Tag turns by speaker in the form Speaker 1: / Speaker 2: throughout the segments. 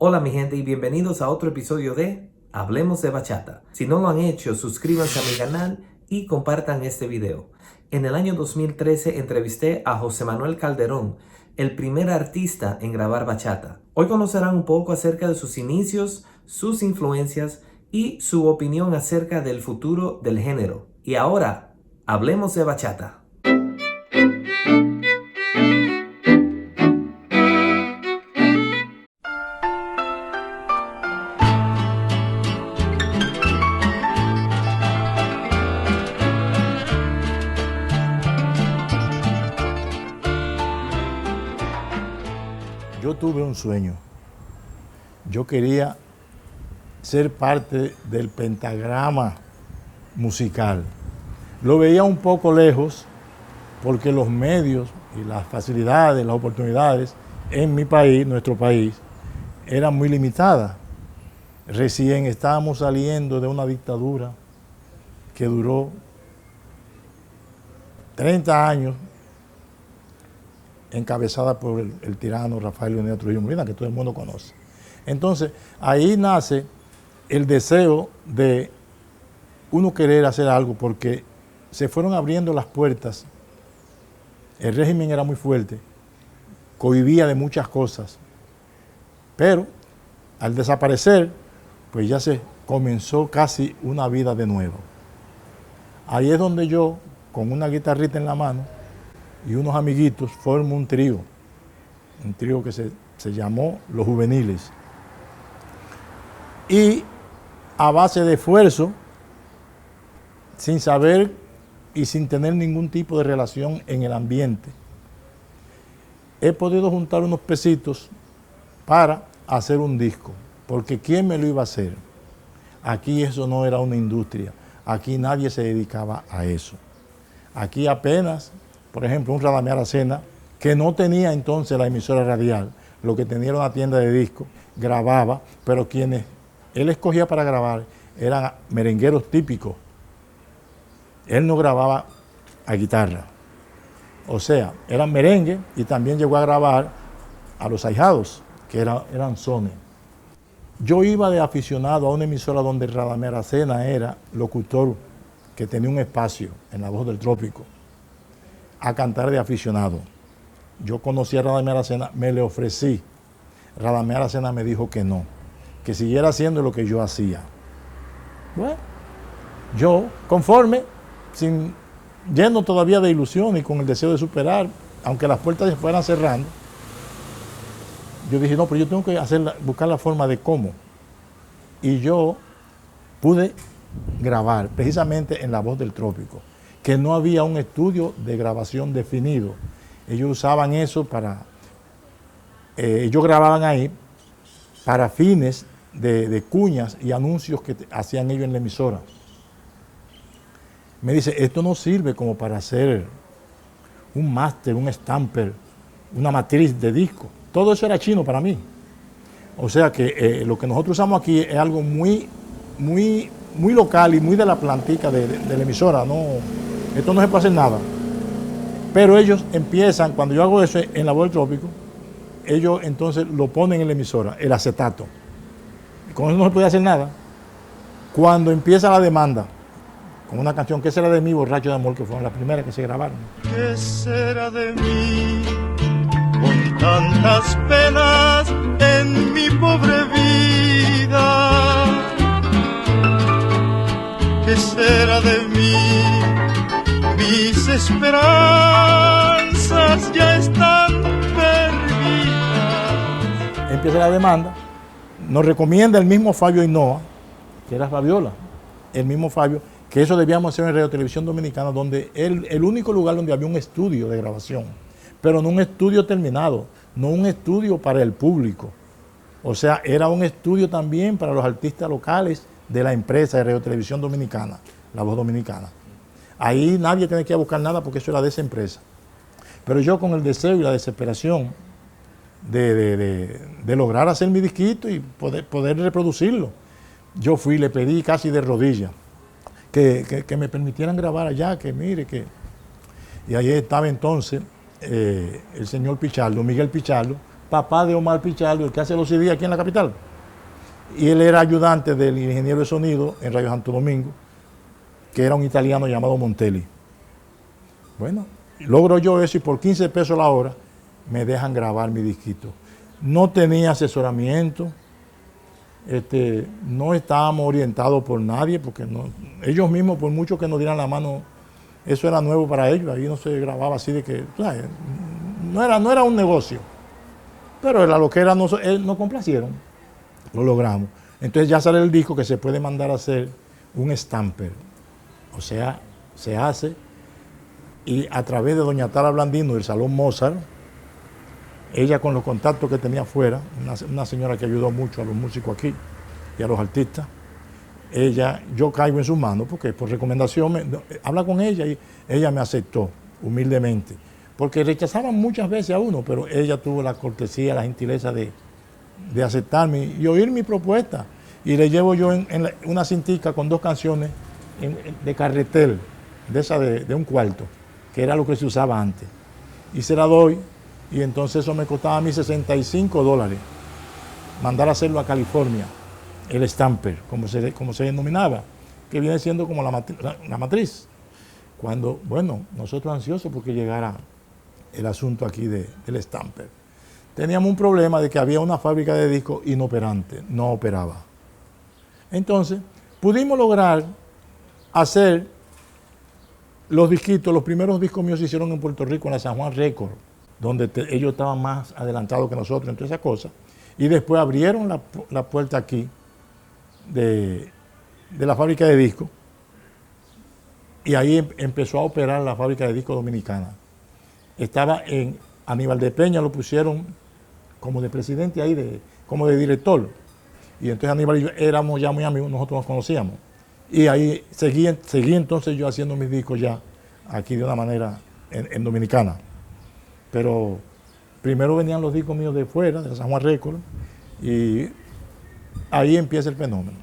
Speaker 1: Hola mi gente y bienvenidos a otro episodio de Hablemos de Bachata. Si no lo han hecho, suscríbanse a mi canal y compartan este video. En el año 2013 entrevisté a José Manuel Calderón, el primer artista en grabar bachata. Hoy conocerán un poco acerca de sus inicios, sus influencias y su opinión acerca del futuro del género. Y ahora, hablemos de bachata.
Speaker 2: Yo tuve un sueño. Yo quería ser parte del pentagrama musical. Lo veía un poco lejos porque los medios y las facilidades, las oportunidades en mi país, nuestro país, eran muy limitadas. Recién estábamos saliendo de una dictadura que duró 30 años, encabezada por el tirano Rafael Leónidas Trujillo Molina, que todo el mundo conoce. Entonces, ahí nace el deseo de uno querer hacer algo, porque se fueron abriendo las puertas. El régimen era muy fuerte, cohibía de muchas cosas, pero al desaparecer, pues ya se comenzó casi una vida de nuevo. Ahí es donde yo, con una guitarrita en la mano, y unos amiguitos, formo un trío que se llamó Los Juveniles. Y a base de esfuerzo, sin saber y sin tener ningún tipo de relación en el ambiente, he podido juntar unos pesitos para hacer un disco, porque ¿quién me lo iba a hacer? Aquí eso no era una industria, aquí nadie se dedicaba a eso. Aquí apenas, por ejemplo, un Radamés Aracena, que no tenía entonces la emisora radial, lo que tenía era una tienda de discos, grababa, pero quienes él escogía para grabar eran merengueros típicos. Él no grababa a guitarra. O sea, eran merengue y también llegó a grabar a los ahijados, que eran sones. Yo iba de aficionado a una emisora donde Radamés Aracena era locutor, que tenía un espacio en La Voz del Trópico, a cantar de aficionado. Yo conocí a Radamés Aracena, me le ofrecí. Radamés Aracena me dijo que no, que siguiera haciendo lo que yo hacía. Bueno, yo conforme, lleno todavía de ilusión y con el deseo de superar, aunque las puertas se fueran cerrando, yo dije, no, pero yo tengo que buscar la forma de cómo. Y yo pude grabar precisamente en La Voz del Trópico, que no había un estudio de grabación definido. Ellos usaban eso ellos grababan ahí para fines de cuñas y anuncios que hacían ellos en la emisora. Me dice, esto no sirve como para hacer un máster, un stamper, una matriz de disco. Todo eso era chino para mí. O sea que lo que nosotros usamos aquí es algo muy, muy, muy local y muy de la plantica de la emisora. Esto no se puede hacer nada. Pero ellos empiezan, cuando yo hago eso en La Voz del Trópico, ellos entonces lo ponen en la emisora, el acetato. Y con eso no se puede hacer nada. Cuando empieza la demanda, con una canción, ¿qué será de mí, Borracho de Amor?, que fueron las primeras que se grabaron.
Speaker 3: ¿Qué será de mí con tantas penas en mi pobre vida? ¿Qué será de mí? Mis esperanzas ya están perdidas.
Speaker 2: Empieza la demanda, nos recomienda el mismo Fabio Hinoa, que era Fabiola, el mismo Fabio, que eso debíamos hacer en Radio Televisión Dominicana, donde el único lugar donde había un estudio de grabación, pero no un estudio terminado, no un estudio para el público. O sea, era un estudio también para los artistas locales de la empresa de Radio Televisión Dominicana, La Voz Dominicana. Ahí nadie tenía que ir a buscar nada porque eso era de esa empresa. Pero yo, con el deseo y la desesperación de lograr hacer mi disquito y poder reproducirlo, yo fui y le pedí casi de rodillas que me permitieran grabar allá, que mire, y ahí estaba entonces el señor Pichardo, Miguel Pichardo, papá de Omar Pichardo, el que hace los CD aquí en la capital. Y él era ayudante del ingeniero de sonido en Radio Santo Domingo, que era un italiano llamado Montelli. Bueno, logro yo eso y por 15 pesos la hora me dejan grabar mi disquito. No tenía asesoramiento, no estábamos orientados por nadie, porque ellos mismos, por mucho que nos dieran la mano, eso era nuevo para ellos. Ahí no se grababa así de que, ¿sabes? No era un negocio. Pero era lo que era, nos complacieron, lo logramos. Entonces ya sale el disco que se puede mandar a hacer un stamper. O sea, se hace y a través de doña Tara Blandino del Salón Mozart, ella con los contactos que tenía afuera, una señora que ayudó mucho a los músicos aquí y a los artistas, yo caigo en sus manos porque por recomendación, habla con ella y ella me aceptó humildemente, porque rechazaban muchas veces a uno, pero ella tuvo la cortesía, la gentileza de aceptarme y oír mi propuesta. Y le llevo yo en una cintica con 2 canciones de carretel, de un cuarto, que era lo que se usaba antes. Y se la doy, y entonces eso me costaba a mí $65, mandar a hacerlo a California, el stamper, como se denominaba, que viene siendo como la matriz. Cuando, bueno, nosotros ansiosos porque llegara el asunto aquí del stamper. Teníamos un problema de que había una fábrica de discos inoperante, no operaba. Entonces, pudimos lograr hacer los disquitos. Los primeros discos míos se hicieron en Puerto Rico, en la San Juan Record, donde ellos estaban más adelantados que nosotros en todas esas cosas. Y después abrieron la puerta aquí de la fábrica de discos. Y ahí empezó a operar la fábrica de discos dominicana. Estaba en Aníbal de Peña, lo pusieron como de presidente ahí, como de director. Y entonces Aníbal y yo éramos ya muy amigos, nosotros nos conocíamos. Y ahí seguí entonces yo haciendo mis discos ya aquí de una manera en Dominicana. Pero primero venían los discos míos de fuera, de San Juan Record, y ahí empieza el fenómeno.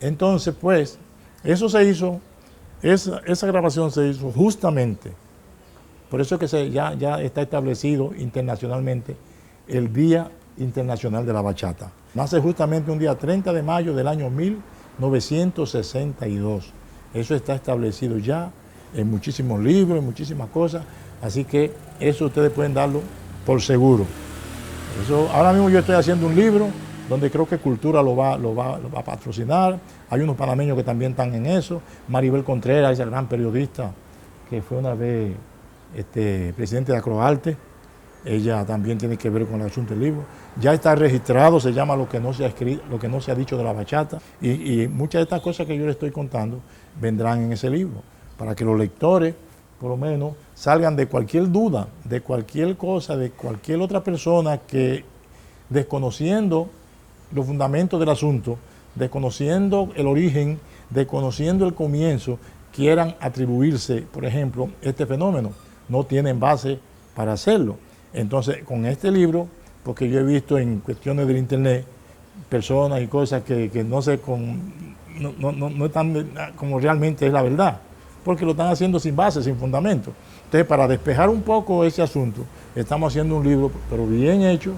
Speaker 2: Entonces, pues, eso se hizo, esa grabación se hizo justamente, por eso es que ya está establecido internacionalmente el Día Internacional de la Bachata. Nace justamente un día 30 de mayo del año 1962. Eso está establecido ya en muchísimos libros, en muchísimas cosas, así que eso ustedes pueden darlo por seguro. Eso, ahora mismo yo estoy haciendo un libro donde creo que Cultura lo va a patrocinar. Hay unos panameños que también están en eso. Maribel Contreras, esa gran periodista que fue una vez presidente de Acroarte, ella también tiene que ver con el asunto del libro. Ya está registrado, se llama Lo que no se ha escrito, lo que no se ha dicho de la bachata, y muchas de estas cosas que yo les estoy contando vendrán en ese libro, para que los lectores, por lo menos, salgan de cualquier duda, de cualquier cosa, de cualquier otra persona que, desconociendo los fundamentos del asunto, desconociendo el origen, desconociendo el comienzo, quieran atribuirse, por ejemplo, este fenómeno. No tienen base para hacerlo. Entonces, con este libro, porque yo he visto en cuestiones del internet personas y cosas que no sé, no están como realmente es la verdad, porque lo están haciendo sin base, sin fundamento. Entonces, para despejar un poco ese asunto, estamos haciendo un libro, pero bien hecho,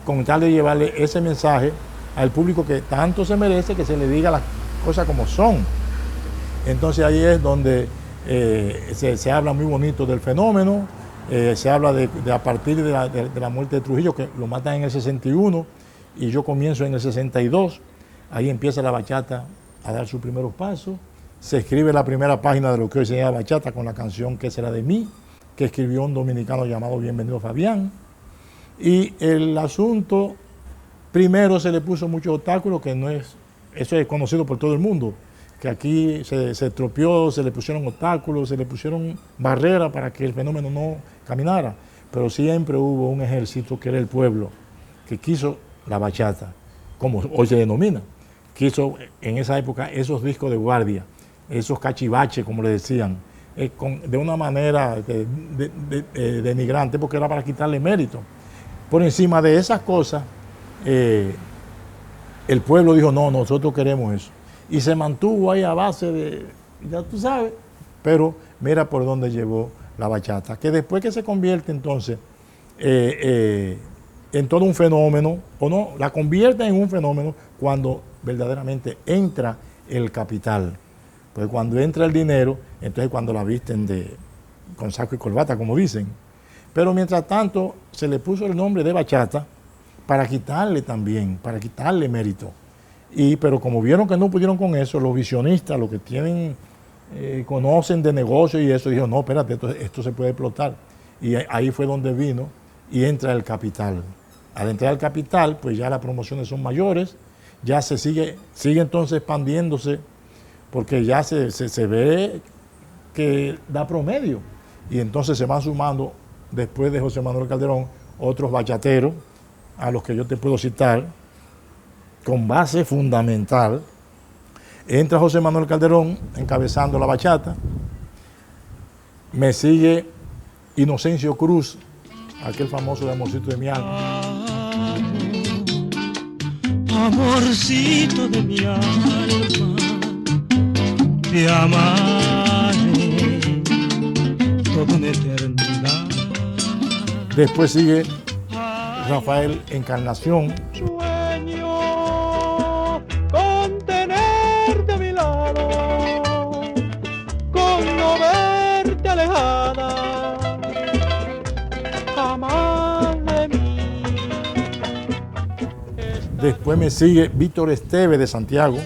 Speaker 2: con tal de llevarle ese mensaje al público que tanto se merece, que se le diga las cosas como son. Entonces ahí es donde se habla muy bonito del fenómeno, se habla de a partir de la muerte de Trujillo, que lo matan en el 61 y yo comienzo en el 62. Ahí empieza la bachata a dar sus primeros pasos. Se escribe la primera página de lo que hoy se llama bachata con la canción ¿Qué será de mí?, que escribió un dominicano llamado Bienvenido Fabián. Y el asunto, primero se le puso muchos obstáculos, eso es conocido por todo el mundo, que aquí se estropeó, se le pusieron obstáculos, se le pusieron barreras para que el fenómeno no caminara, pero siempre hubo un ejército que era el pueblo, que quiso la bachata, como hoy se denomina, quiso en esa época esos discos de guardia, esos cachivaches, como le decían, de una manera denigrante, porque era para quitarle mérito. Por encima de esas cosas, el pueblo dijo, no, nosotros queremos eso. Y se mantuvo ahí a base de, ya tú sabes, pero mira por dónde llevó la bachata, que después que se convierte entonces en en todo un fenómeno, o no, la convierte en un fenómeno cuando verdaderamente entra el capital. Pues cuando entra el dinero, entonces cuando la visten con saco y corbata, como dicen. Pero mientras tanto, se le puso el nombre de bachata para quitarle también, para quitarle mérito. Pero como vieron que no pudieron con eso, los visionistas, los que tienen, conocen de negocio y eso, dijeron, no, espérate, esto se puede explotar. Y ahí fue donde vino y entra el capital. Al entrar el capital, pues ya las promociones son mayores, ya sigue entonces expandiéndose, porque ya se ve que da promedio. Y entonces se van sumando, después de José Manuel Calderón, otros bachateros, a los que yo te puedo citar, con base fundamental. Entra José Manuel Calderón encabezando la bachata, me sigue Inocencio Cruz, aquel famoso de Amorcito de mi alma.
Speaker 3: Amorcito de mi alma, te amaré toda una eternidad.
Speaker 2: Después sigue Rafael Encarnación.
Speaker 3: Sueño con tenerte a mi lado, con no verte alejada, jamás de mí.
Speaker 2: Después me sigue Víctor Esteve de Santiago.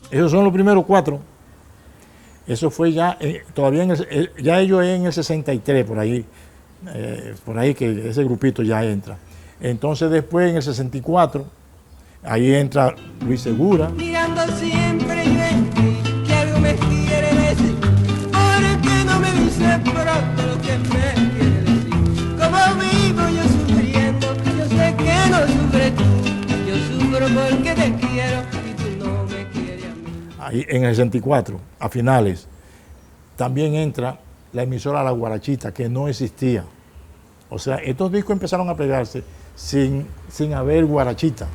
Speaker 2: Esos son los primeros 4. Eso fue ya, todavía ya ellos en el 63, por ahí que ese grupito ya entra. Entonces después en el 64, ahí entra Luis Segura.
Speaker 4: Mirando siempre y ven que algo me quiere decir, porque no me dice pronto lo que me quiere decir. Como vivo yo sufriendo, yo sé que no sufres tú, yo sufro porque te quiero y tú no me quieres a mí.
Speaker 2: Ahí en el 64, a finales, también entra la emisora La Guarachita, que no existía. O sea, estos discos empezaron a pegarse sin haber guarachita.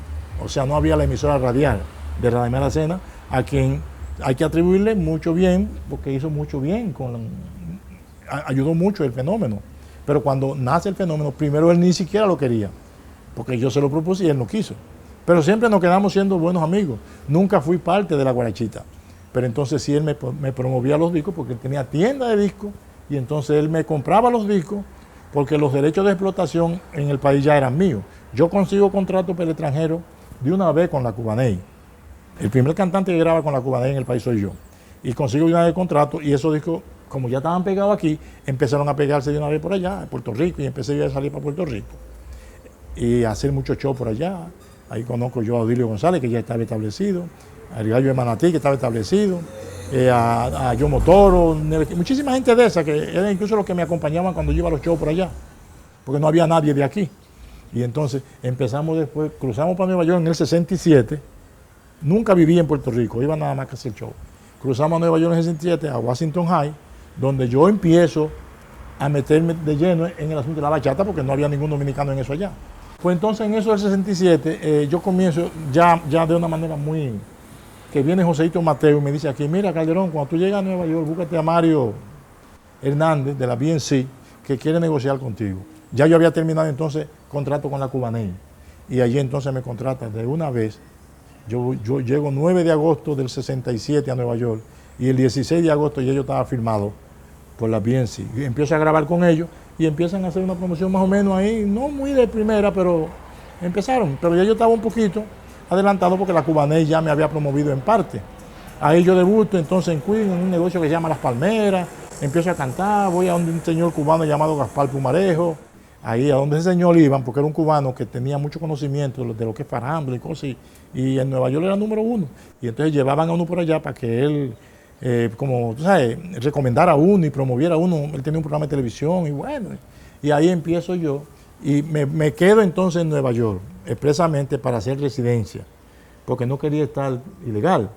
Speaker 2: O sea, no había la emisora radial de Radamel Acena, a quien hay que atribuirle mucho bien, porque hizo mucho bien, ayudó mucho el fenómeno. Pero cuando nace el fenómeno, primero él ni siquiera lo quería, porque yo se lo propuse y él no quiso. Pero siempre nos quedamos siendo buenos amigos. Nunca fui parte de la guarachita. Pero entonces sí él me promovía los discos, porque él tenía tienda de discos, y entonces él me compraba los discos, porque los derechos de explotación en el país ya eran míos. Yo consigo contrato para el extranjero de una vez con la Cubaney. El primer cantante que graba con la Cubaney en el país soy yo. Y consigo de una vez contrato, y esos discos, como ya estaban pegados aquí, empezaron a pegarse de una vez por allá, en Puerto Rico, y empecé a salir para Puerto Rico. Y a hacer muchos shows por allá. Ahí conozco yo a Odilio González, que ya estaba establecido, al Gallo de Manatí, que estaba establecido, a Yomo Toro, muchísima gente de esa, que eran incluso los que me acompañaban cuando yo iba a los shows por allá, porque no había nadie de aquí. Y entonces empezamos después, cruzamos para Nueva York en el 67, nunca viví en Puerto Rico, iba nada más que hacer show. Cruzamos a Nueva York en el 67, a Washington High, donde yo empiezo a meterme de lleno en el asunto de la bachata, porque no había ningún dominicano en eso allá. Pues entonces en eso del 67, yo comienzo ya de una manera muy... que viene Joséito Mateo y me dice aquí, mira Calderón, cuando tú llegas a Nueva York, búscate a Mario Hernández de la BNC, que quiere negociar contigo. Ya yo había terminado entonces contrato con la Cubaney, y allí entonces me contrata de una vez. Yo llego 9 de agosto del 67 a Nueva York, y el 16 de agosto ya yo estaba firmado por la BNC. Y empiezo a grabar con ellos, y empiezan a hacer una promoción más o menos ahí, no muy de primera, pero empezaron. Pero ya yo estaba un poquito adelantado porque la Cubaney ya me había promovido en parte. Ahí yo debuto entonces en Queen, en un negocio que se llama Las Palmeras, empiezo a cantar, voy a donde un señor cubano llamado Gaspar Pumarejo, ahí a donde ese señor iban, porque era un cubano que tenía mucho conocimiento de lo que es farándula y cosas, y en Nueva York era número 1. Y entonces llevaban a uno por allá para que él, como tú sabes, recomendara a uno y promoviera a uno. Él tenía un programa de televisión y bueno, y ahí empiezo yo. Y me quedo entonces en Nueva York, expresamente para hacer residencia, porque no quería estar ilegal.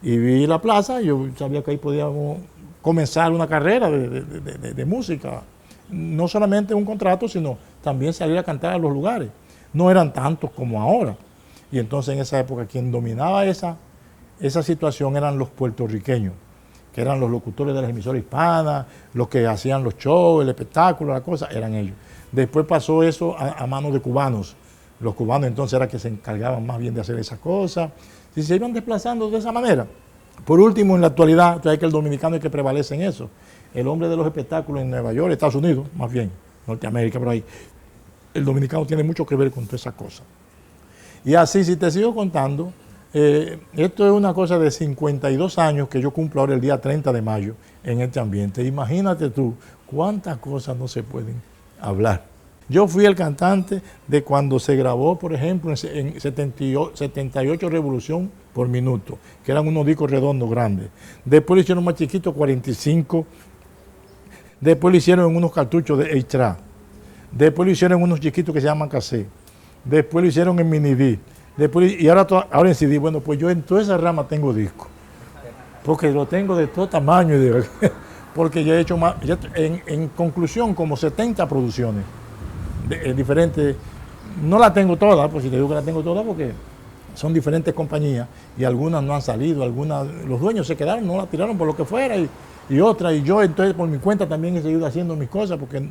Speaker 2: Y vi la plaza, yo sabía que ahí podíamos comenzar una carrera de música. No solamente un contrato, sino también salir a cantar a los lugares. No eran tantos como ahora. Y entonces en esa época quien dominaba esa esa situación eran los puertorriqueños, que eran los locutores de las emisoras hispanas, los que hacían los shows, el espectáculo, la cosa, eran ellos. Después pasó eso a manos de cubanos. Los cubanos entonces eran que se encargaban más bien de hacer esas cosas. Y se iban desplazando de esa manera. Por último, en la actualidad, tú sabes que el dominicano es que prevalece en eso. El hombre de los espectáculos en Nueva York, Estados Unidos, más bien, Norteamérica, por ahí. El dominicano tiene mucho que ver con todas esas cosas. Y así, si te sigo contando, esto es una cosa de 52 años que yo cumplo ahora el día 30 de mayo en este ambiente. Imagínate tú cuántas cosas no se pueden hablar. Yo fui el cantante de cuando se grabó, por ejemplo, en 78 Revolución por minuto, que eran unos discos redondos grandes. Después lo hicieron más chiquitos, 45. Después lo hicieron en unos cartuchos de 8-track. Después lo hicieron en unos chiquitos que se llaman cassette. Después lo hicieron en mini disc. Y ahora en CD. Bueno, pues yo en toda esa rama tengo discos. Porque lo tengo de todo tamaño. Porque yo he hecho más, en conclusión, como 70 producciones diferentes. No las tengo todas, pues si te digo que las tengo todas, porque son diferentes compañías y algunas no han salido, algunas, los dueños se quedaron, no las tiraron por lo que fuera y otras. Y yo entonces por mi cuenta también he seguido haciendo mis cosas, porque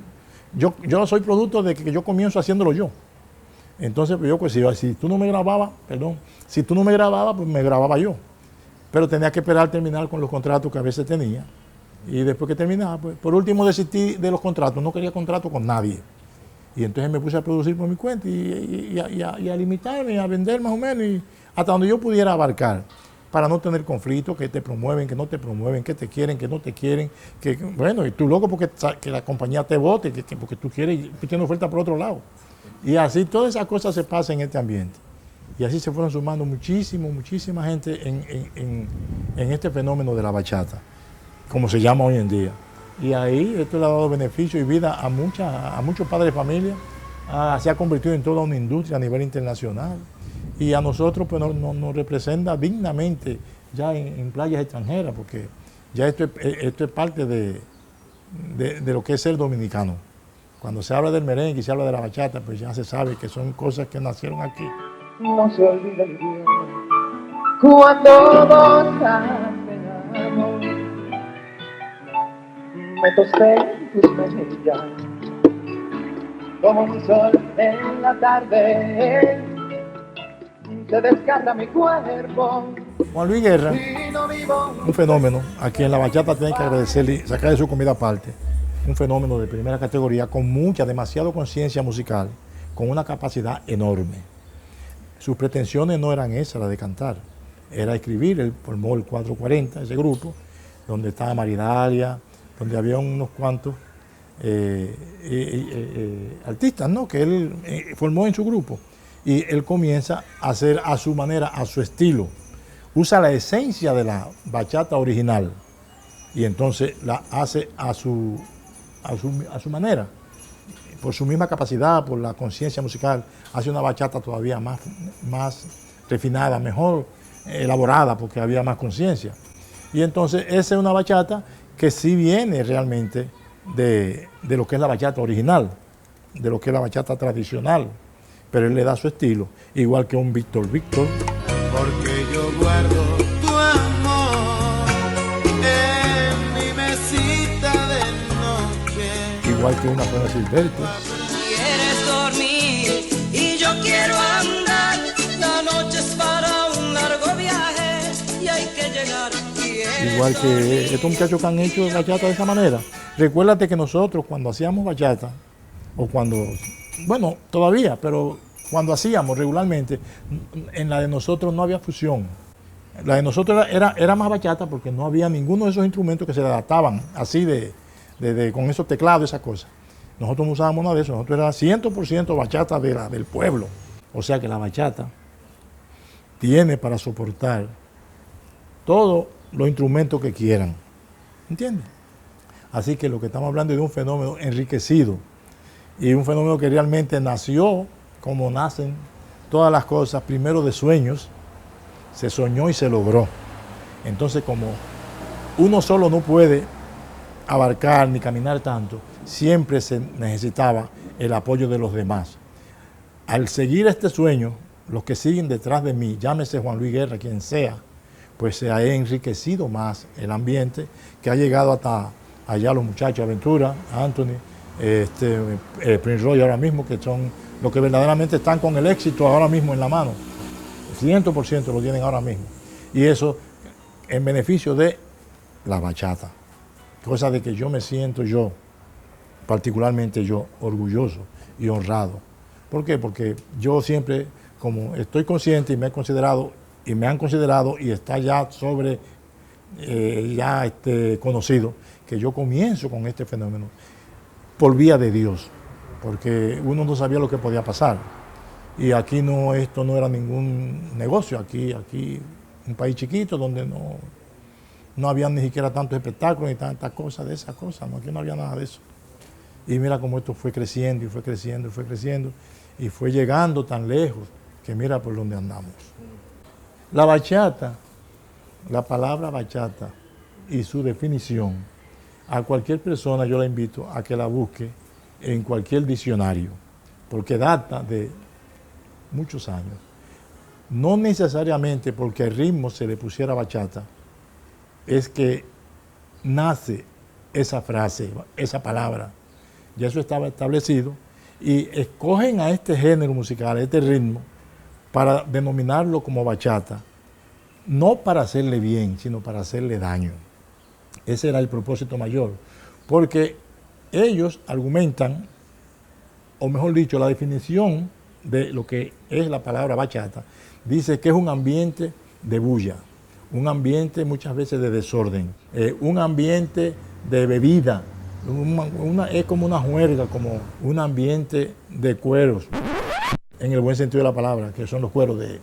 Speaker 2: yo soy producto de que yo comienzo haciéndolo yo. Entonces, pues si tú no me grababas, pues me grababa yo. Pero tenía que esperar terminar con los contratos que a veces tenía. Y después que terminaba, pues por último desistí de los contratos, no quería contrato con nadie. Y entonces me puse a producir por mi cuenta y a limitarme, a vender más o menos, y hasta donde yo pudiera abarcar, para no tener conflictos, que te promueven, que no te promueven, que te quieren, que no te quieren, que bueno, y tú loco porque que la compañía te vote, porque tú quieres y tú tienes oferta por otro lado. Y así todas esas cosas se pasan en este ambiente. Y así se fueron sumando muchísima gente en este fenómeno de la bachata, como se llama hoy en día. Y ahí esto le ha dado beneficio y vida a muchos padres de familia. Se ha convertido en toda una industria a nivel internacional. Y a nosotros pues, nos representa dignamente ya en playas extranjeras, porque ya esto es parte de lo que es ser dominicano. Cuando se habla del merengue y se habla de la bachata, pues ya se sabe que son cosas que nacieron aquí.
Speaker 4: No se olvida el día cuando nos apeamos. Me tosté en tus mejillas como un sol en la tarde. Se descarga mi cuerpo.
Speaker 2: Juan Luis Guerra,
Speaker 4: Y no vivo.
Speaker 2: un fenómeno, a quien la bachata tiene que agradecerle y sacar de su comida aparte. Un fenómeno de primera categoría con demasiado conciencia musical, con una capacidad enorme. Sus pretensiones no eran esas, las de cantar, era escribir. Él formó el 440, ese grupo, donde estaba Maridalia, donde había unos cuantos artistas, ¿no?, que él formó en su grupo. Y él comienza a hacer a su manera, a su estilo. Usa la esencia de la bachata original y entonces la hace a su manera. Por su misma capacidad, por la conciencia musical, hace una bachata todavía más refinada, mejor elaborada, porque había más conciencia. Y entonces esa es una bachata que sí viene realmente de lo que es la bachata original, de lo que es la bachata tradicional, pero él le da su estilo, igual que un Víctor.
Speaker 5: Porque yo guardo tu amor en mi mesita de noche.
Speaker 2: Igual que una Zona Silvestre.
Speaker 6: Quieres dormir y yo quiero andar. La noche es para un largo viaje y hay que llegar.
Speaker 2: Igual que estos muchachos que han hecho bachata de esa manera. Recuérdate que nosotros cuando hacíamos bachata, o cuando, bueno, todavía, pero cuando hacíamos regularmente, en la de nosotros no había fusión. La de nosotros era más bachata porque no había ninguno de esos instrumentos que se adaptaban así con esos teclados, esas cosas. Nosotros no usábamos nada de eso, nosotros era 100% bachata del pueblo. O sea que la bachata tiene para soportar todos los instrumentos que quieran. ¿Entiendes? Así que lo que estamos hablando es de un fenómeno enriquecido y un fenómeno que realmente nació como nacen todas las cosas, primero de sueños, se soñó y se logró. Entonces, como uno solo no puede abarcar ni caminar tanto, siempre se necesitaba el apoyo de los demás. Al seguir este sueño, los que siguen detrás de mí, llámese Juan Luis Guerra, quien sea, pues se ha enriquecido más el ambiente, que ha llegado hasta allá los muchachos, Aventura, Anthony, Prince Roy ahora mismo, que son los que verdaderamente están con el éxito ahora mismo en la mano. 100% lo tienen ahora mismo. Y eso en beneficio de la bachata. Cosa de que yo me siento particularmente yo, orgulloso y honrado. ¿Por qué? Porque yo siempre, como estoy consciente y me han considerado y está ya conocido, que yo comienzo con este fenómeno por vía de Dios, porque uno no sabía lo que podía pasar. Y aquí esto no era ningún negocio, aquí un país chiquito donde no había ni siquiera tantos espectáculos ni tantas cosas de esas cosas, aquí no había nada de eso. Y mira cómo esto fue creciendo y fue creciendo y fue creciendo y fue llegando tan lejos que mira por dónde andamos. La bachata, la palabra bachata y su definición, a cualquier persona yo la invito a que la busque en cualquier diccionario, porque data de muchos años. No necesariamente porque el ritmo se le pusiera bachata, es que nace esa frase, esa palabra. Ya eso estaba establecido y escogen a este género musical, a este ritmo, para denominarlo como bachata, no para hacerle bien, sino para hacerle daño. Ese era el propósito mayor, porque ellos argumentan, o mejor dicho, la definición de lo que es la palabra bachata, dice que es un ambiente de bulla, un ambiente muchas veces de desorden, un ambiente de bebida, es como una juerga, como un ambiente de cueros, en el buen sentido de la palabra, que son los cueros de...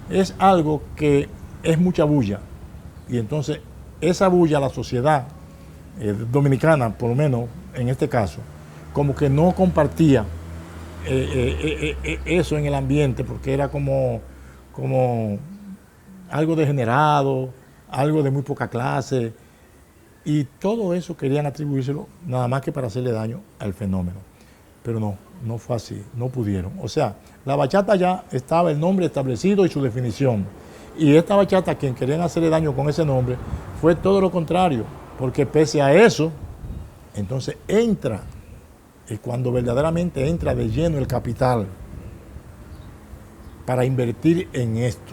Speaker 2: Es algo que es mucha bulla, y entonces esa bulla la sociedad dominicana, por lo menos en este caso, como que no compartía eso en el ambiente, porque era como algo degenerado, algo de muy poca clase, y todo eso querían atribuírselo nada más que para hacerle daño al fenómeno. Pero no fue así, no pudieron. O sea, la bachata ya estaba el nombre establecido y su definición. Y esta bachata, quien querían hacerle daño con ese nombre, fue todo lo contrario, porque pese a eso, entonces entra, es cuando verdaderamente entra de lleno el capital para invertir en esto.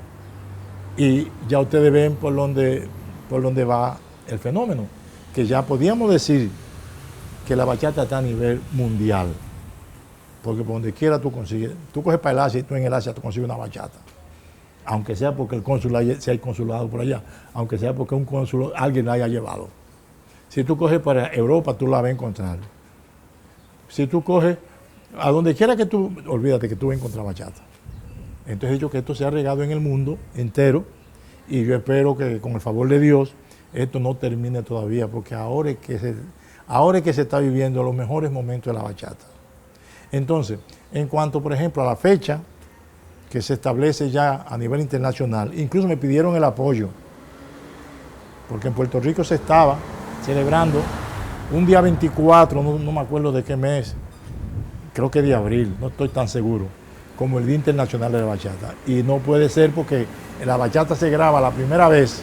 Speaker 2: Y ya ustedes ven por dónde va el fenómeno, que ya podíamos decir que la bachata está a nivel mundial, porque por donde quiera tú consigues, tú coges para el Asia y tú en el Asia tú consigues una bachata, aunque sea porque el cónsul sea el consulado por allá, aunque sea porque un cónsul alguien la haya llevado. Si tú coges para Europa, tú la vas a encontrar. Si tú coges a donde quiera que tú, olvídate que tú vas a encontrar bachata. Entonces yo que esto se ha regado en el mundo entero, y yo espero que con el favor de Dios esto no termine todavía, porque ahora es que se está viviendo los mejores momentos de la bachata. Entonces, en cuanto, por ejemplo, a la fecha que se establece ya a nivel internacional, incluso me pidieron el apoyo, porque en Puerto Rico se estaba celebrando un día 24, no me acuerdo de qué mes, creo que de abril, no estoy tan seguro, como el Día Internacional de la Bachata. Y no puede ser porque la bachata se graba la primera vez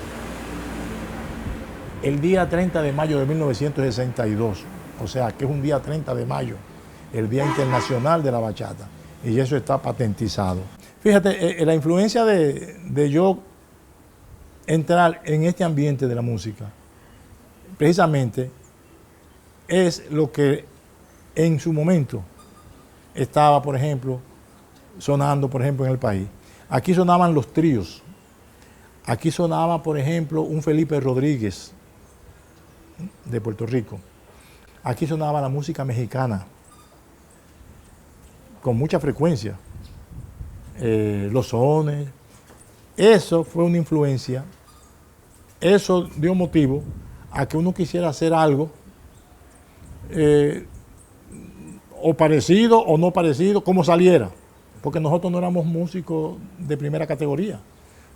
Speaker 2: el día 30 de mayo de 1962, o sea, que es un día 30 de mayo, el Día Internacional de la Bachata, y eso está patentizado. Fíjate, la influencia de yo entrar en este ambiente de la música, precisamente, es lo que en su momento estaba, por ejemplo, sonando, por ejemplo, en el país. Aquí sonaban los tríos. Aquí sonaba, por ejemplo, un Felipe Rodríguez de Puerto Rico. Aquí sonaba la música mexicana con mucha frecuencia. Los sones. Eso fue una influencia. Eso dio motivo a que uno quisiera hacer algo o parecido o no parecido, como saliera. Porque nosotros no éramos músicos de primera categoría,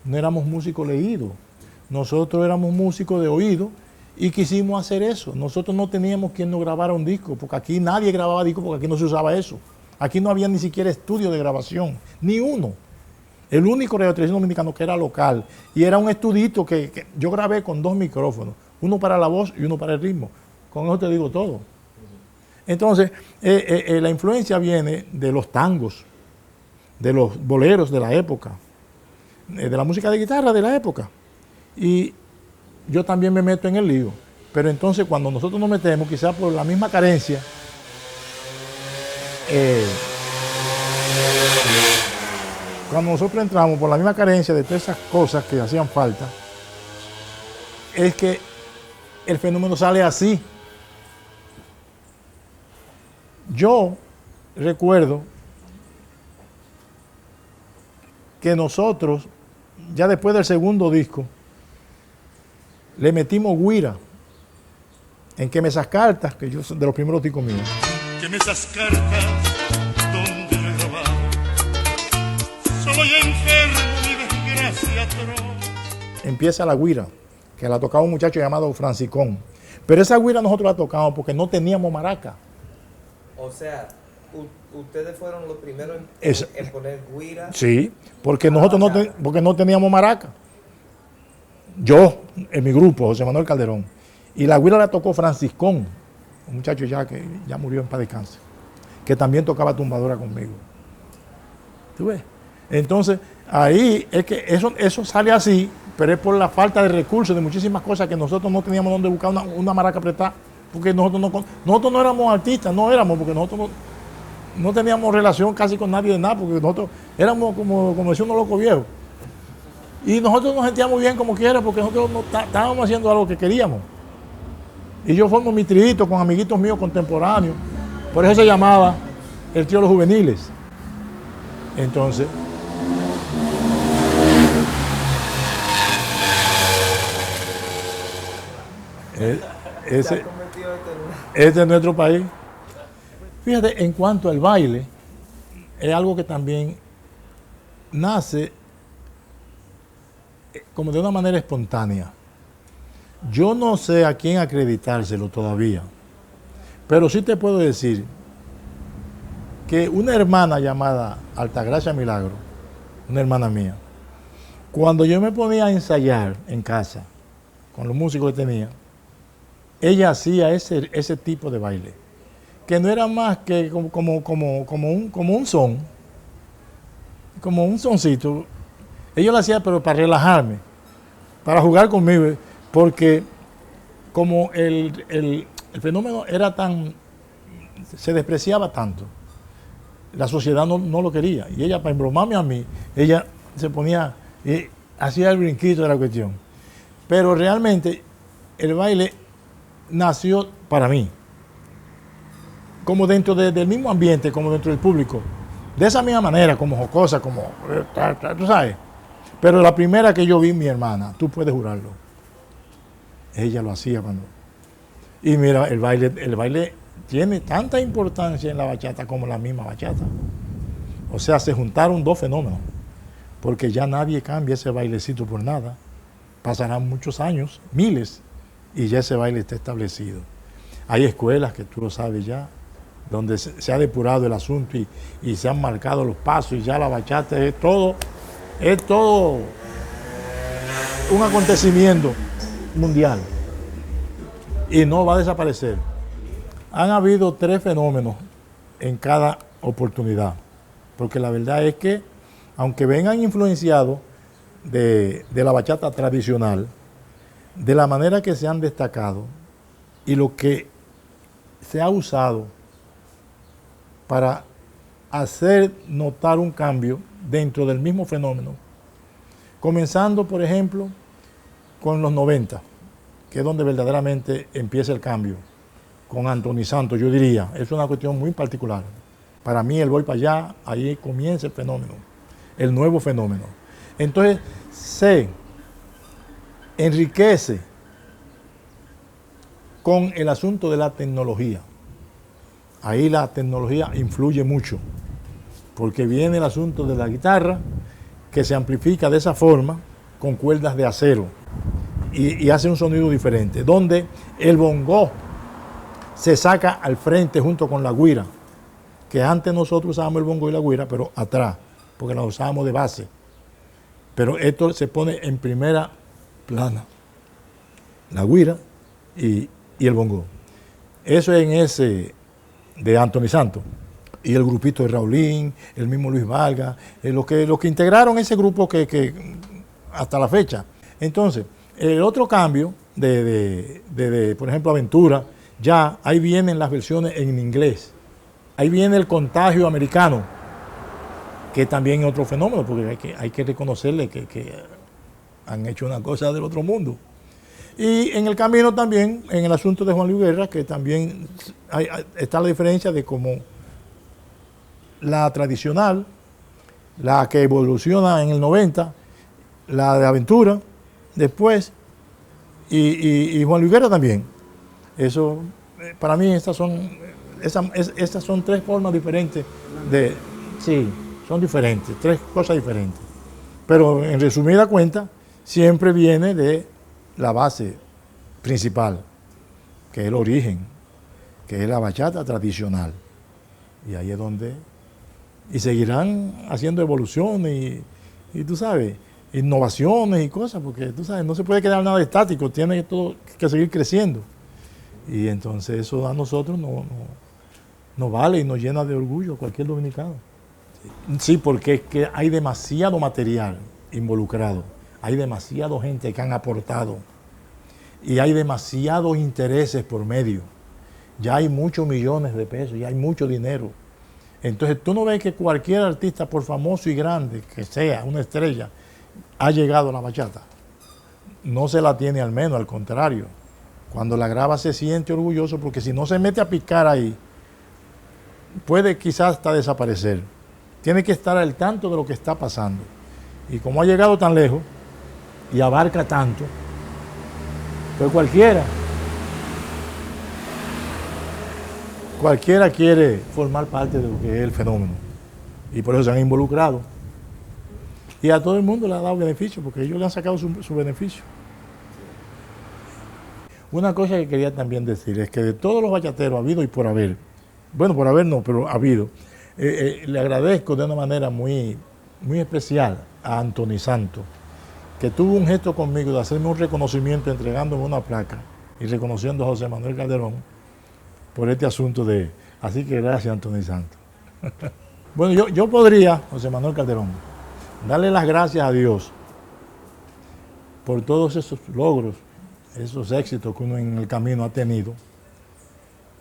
Speaker 2: no éramos músicos leídos, nosotros éramos músicos de oído y quisimos hacer eso. Nosotros no teníamos quien nos grabara un disco, porque aquí nadie grababa disco, porque aquí no se usaba eso. Aquí no había ni siquiera estudio de grabación, ni uno. El único radio televisión dominicano que era local. Y era un estudito que yo grabé con 2 micrófonos. Uno para la voz y uno para el ritmo. Con eso te digo todo. Entonces, la influencia viene de los tangos, de los boleros de la época, de la música de guitarra de la época. Y yo también me meto en el lío. Pero entonces cuando nosotros nos metemos, quizás por la misma carencia, cuando nosotros entramos por la misma carencia de todas esas cosas que hacían falta, es que el fenómeno sale así. Yo recuerdo que nosotros, ya después del segundo disco, le metimos guira en Queme esas cartas, que yo soy de los primeros discos míos.
Speaker 7: Queme esas cartas donde lo he robado. Solo y enfermo mi desgracia atroz.
Speaker 2: Empieza la guira, que la tocaba un muchacho llamado Franciscón. Pero esa guira nosotros la tocamos porque no teníamos maraca.
Speaker 1: O sea, ustedes fueron los primeros en poner guira.
Speaker 2: Sí, porque nosotros porque no teníamos maraca. Yo, en mi grupo, José Manuel Calderón. Y la guira la tocó Franciscón, un muchacho ya que ya murió en paz descanse, que también tocaba tumbadora conmigo. ¿Tú ves? Entonces, ahí es que eso sale así, pero es por la falta de recursos, de muchísimas cosas que nosotros no teníamos donde buscar una maraca apretada, porque nosotros no éramos artistas, porque nosotros no teníamos relación casi con nadie de nada, porque nosotros éramos como decía unos locos viejos. Y nosotros nos sentíamos bien como quiera, porque nosotros estábamos haciendo algo que queríamos. Y yo formo mi triito con amiguitos míos contemporáneos, por eso se llamaba el Trío Los Juveniles. Entonces, ese es nuestro país. Fíjate, en cuanto al baile, es algo que también nace como de una manera espontánea. Yo no sé a quién acreditárselo todavía, pero sí te puedo decir que una hermana llamada Altagracia Milagro, una hermana mía, cuando yo me ponía a ensayar en casa con los músicos que tenía, ella hacía ese tipo de baile, que no era más que como un son, como un soncito. Ella lo hacía pero para relajarme, para jugar conmigo, porque como el fenómeno era se despreciaba tanto, la sociedad no lo quería. Y ella, para embromarme a mí, ella se ponía, hacía el brinquito de la cuestión. Pero realmente el baile nació para mí, como dentro del mismo ambiente, como dentro del público, de esa misma manera, como jocosa, como, tú sabes. Pero la primera que yo vi, mi hermana, tú puedes jurarlo, ella lo hacía cuando... Y mira, el baile tiene tanta importancia en la bachata como la misma bachata. O sea, se juntaron dos fenómenos, porque ya nadie cambia ese bailecito por nada. Pasarán muchos años, miles, y ya ese baile está establecido. Hay escuelas, que tú lo sabes ya, donde se ha depurado el asunto y se han marcado los pasos, y ya la bachata es todo un acontecimiento mundial y no va a desaparecer. Han habido 3 fenómenos en cada oportunidad, porque la verdad es que, aunque vengan influenciados de la bachata tradicional, de la manera que se han destacado y lo que se ha usado para hacer notar un cambio dentro del mismo fenómeno, comenzando, por ejemplo, con los 90, que es donde verdaderamente empieza el cambio, con Anthony Santos, yo diría, es una cuestión muy particular. Para mí, el voy para allá, ahí comienza el fenómeno, el nuevo fenómeno. Entonces, se enriquece con el asunto de la tecnología. Ahí la tecnología influye mucho, porque viene el asunto de la guitarra, que se amplifica de esa forma, con cuerdas de acero, y hace un sonido diferente, donde el bongo se saca al frente junto con la güira, que antes nosotros usábamos el bongo y la güira, pero atrás, porque la usábamos de base. Pero esto se pone en primera plana, la guira y el bongo. Eso es en ese de Anthony Santos. Y el grupito de Raulín, el mismo Luis Vargas, los que integraron ese grupo que hasta la fecha. Entonces, el otro cambio por ejemplo, Aventura, ya ahí vienen las versiones en inglés. Ahí viene el contagio americano, que también es otro fenómeno, porque hay que reconocerle que han hecho una cosa del otro mundo. Y en el camino también, en el asunto de Juan Luis Guerra, que también está la diferencia de cómo la tradicional, la que evoluciona en el 90, la de Aventura, después, y Juan Luis Guerra también. Eso, para mí, estas son tres formas diferentes de... Sí, son diferentes, tres cosas diferentes. Pero en resumida cuenta, siempre viene de la base principal, que es el origen, que es la bachata tradicional. Y ahí es donde... Y seguirán haciendo evoluciones y tú sabes, innovaciones y cosas, porque tú sabes, no se puede quedar nada estático, tiene todo que seguir creciendo. Y entonces eso a nosotros nos vale y nos llena de orgullo, cualquier dominicano. Sí, porque es que hay demasiado material involucrado, hay demasiada gente que han aportado y hay demasiados intereses por medio. Ya hay muchos millones de pesos, ya hay mucho dinero. Entonces tú no ves que cualquier artista, por famoso y grande que sea, una estrella, ha llegado a la bachata. No se la tiene al menos, al contrario. Cuando la graba se siente orgulloso porque si no se mete a picar ahí, puede quizás hasta desaparecer. Tiene que estar al tanto de lo que está pasando. Y como ha llegado tan lejos y abarca tanto, pues cualquiera quiere formar parte de lo que es el fenómeno. Y por eso se han involucrado. Y a todo el mundo le ha dado beneficio, porque ellos le han sacado su beneficio. Una cosa que quería también decir es que de todos los bachateros habido y por haber, bueno, por haber no, pero habido, le agradezco de una manera muy, muy especial a Anthony Santos, que tuvo un gesto conmigo de hacerme un reconocimiento entregándome una placa y reconociendo a José Manuel Calderón por este asunto de... Así que gracias, Anthony Santos. Bueno, yo podría, José Manuel Calderón, darle las gracias a Dios por todos esos logros, esos éxitos que uno en el camino ha tenido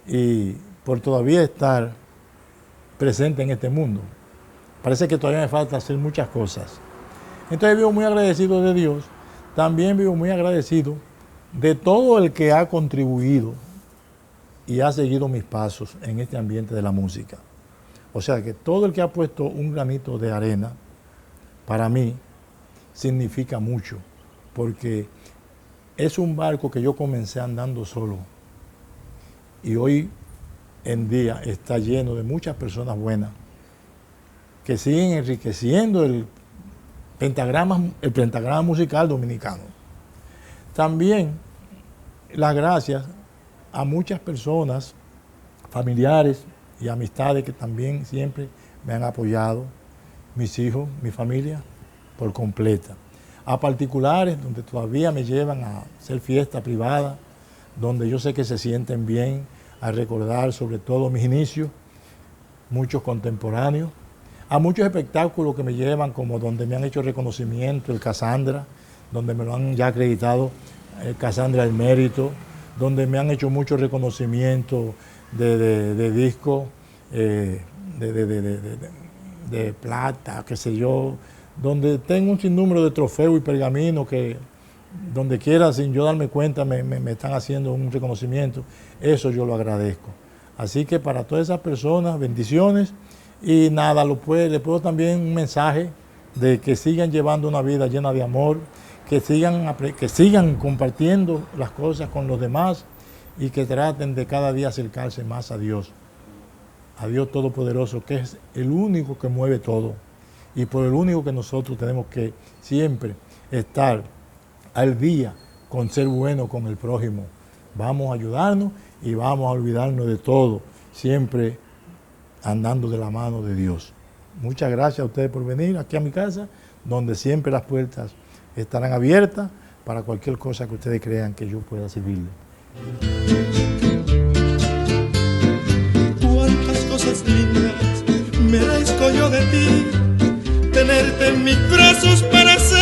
Speaker 2: y por todavía estar presente en este mundo. Parece que todavía me falta hacer muchas cosas. Entonces vivo muy agradecido de Dios, también vivo muy agradecido de todo el que ha contribuido y ha seguido mis pasos en este ambiente de la música. O sea que todo el que ha puesto un granito de arena, para mí, significa mucho, porque es un barco que yo comencé andando solo y hoy en día está lleno de muchas personas buenas que siguen enriqueciendo el pentagrama musical dominicano. También las gracias a muchas personas, familiares y amistades que también siempre me han apoyado, mis hijos, mi familia, por completa. A particulares donde todavía me llevan a hacer fiesta privada, donde yo sé que se sienten bien, a recordar sobre todo mis inicios, muchos contemporáneos, a muchos espectáculos que me llevan, como donde me han hecho reconocimiento, el Casandra, donde me lo han ya acreditado, el Casandra del Mérito, donde me han hecho mucho reconocimiento de disco, de plata, qué sé yo, donde tengo un sinnúmero de trofeos y pergaminos que donde quiera, sin yo darme cuenta, me están haciendo un reconocimiento. Eso yo lo agradezco. Así que para todas esas personas, bendiciones. Y nada, le puedo también un mensaje de que sigan llevando una vida llena de amor, que sigan compartiendo las cosas con los demás y que traten de cada día acercarse más a Dios Todopoderoso, que es el único que mueve todo y por el único que nosotros tenemos que siempre estar al día con ser bueno con el prójimo. Vamos a ayudarnos y vamos a olvidarnos de todo, siempre andando de la mano de Dios. Muchas gracias a ustedes por venir aquí a mi casa, donde siempre las puertas estarán abiertas para cualquier cosa que ustedes crean que yo pueda servirle.
Speaker 7: Cuántas cosas lindas merezco yo de ti, tenerte en mis brazos para ser